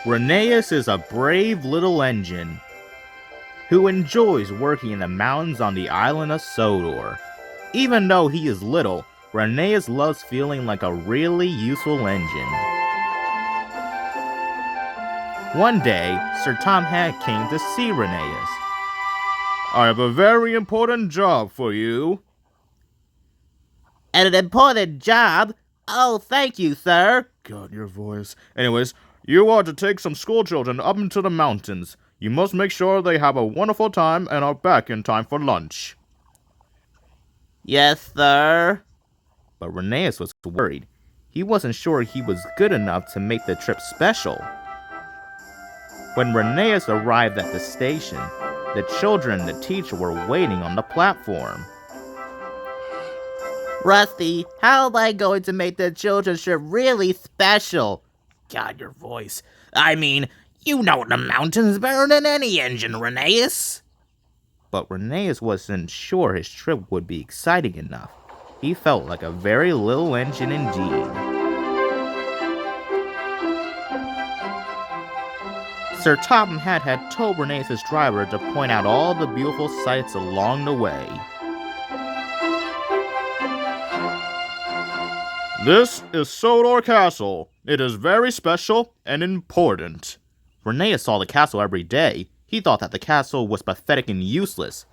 Rheneas is a brave little engine who enjoys working in the mountains on the island of Sodor. Even though he is little, Rheneas loves feeling like a really useful engine. One day, Sir Tom Hat came to see Rheneas. I have a very important job for you. An important job? Oh, thank you, sir. God, your voice. Anyways, you are to take some school children up into the mountains. You must make sure they have a wonderful time and are back in time for lunch. Yes, sir. But Rheneas was worried. He wasn't sure he was good enough to make the trip special. When Rheneas arrived at the station, the children and the teacher were waiting on the platform. Rusty, how am I going to make the children's trip really special? God, your voice. I mean, you know the mountains better than any engine, Rheneas. But Rheneas wasn't sure his trip would be exciting enough. He felt like a very little engine indeed. Sir Topham Hatt had told Rheneas' driver to point out all the beautiful sights along the way. This is Sodor Castle. It is very special and important. Rheneas saw the castle every day. He thought that the castle was pathetic and useless.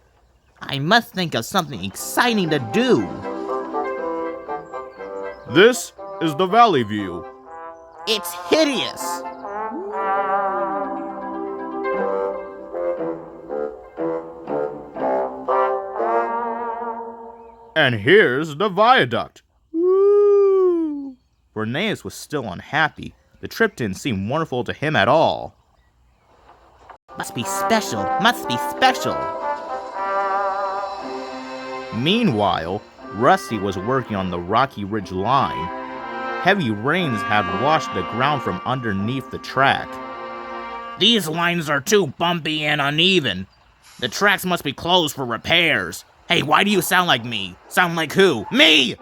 I must think of something exciting to do. This is the valley view. It's hideous. And here's the viaduct. Woo! Rheneas was still unhappy. The trip didn't seem wonderful to him at all. Must be special. Must be special. Meanwhile, Rusty was working on the Rocky Ridge line. Heavy rains had washed the ground from underneath the track. These lines are too bumpy and uneven. The tracks must be closed for repairs. Hey, why do you sound like me? Sound like who? Me!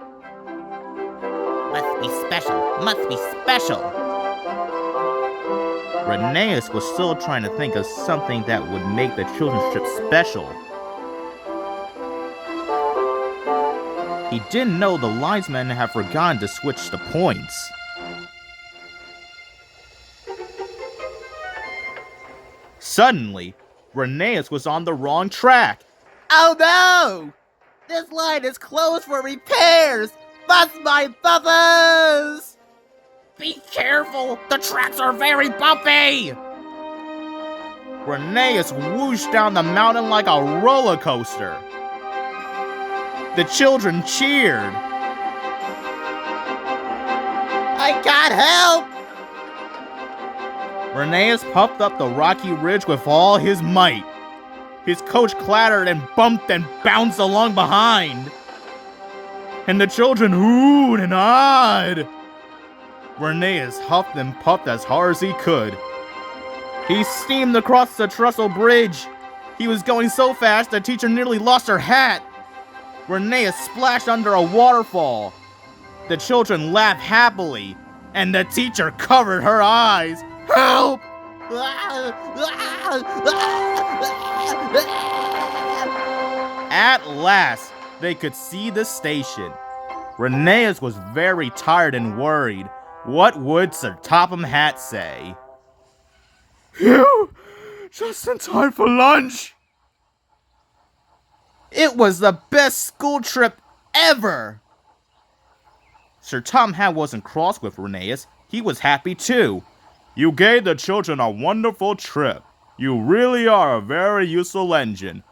Must be special. Must be special. Rheneas was still trying to think of something that would make the children's trip special. He didn't know the linesmen had forgotten to switch the points. Suddenly, Rheneas was on the wrong track. Oh no! This line is closed for repairs! Bust my bumpers! Be careful! The tracks are very bumpy! Rheneas whooshed down the mountain like a roller coaster. The children cheered. I got help! Rheneas puffed up the rocky ridge with all his might. His coach clattered and bumped and bounced along behind. And the children hooed and hawed. Rheneas huffed and puffed as hard as he could. He steamed across the trestle bridge. He was going so fast the teacher nearly lost her hat. Rheneas splashed under a waterfall. The children laughed happily, and the teacher covered her eyes. Help! At last, they could see the station. Rheneas was very tired and worried. What would Sir Topham Hatt say? Phew! Just in time for lunch! It was the best school trip ever! Sir Tom Hatt wasn't cross with Rheneas. He was happy too. You gave the children a wonderful trip. You really are a very useful engine.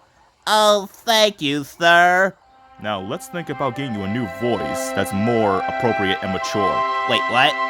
Oh, thank you, sir. Now let's think about getting you a new voice that's more appropriate and mature. Wait, what?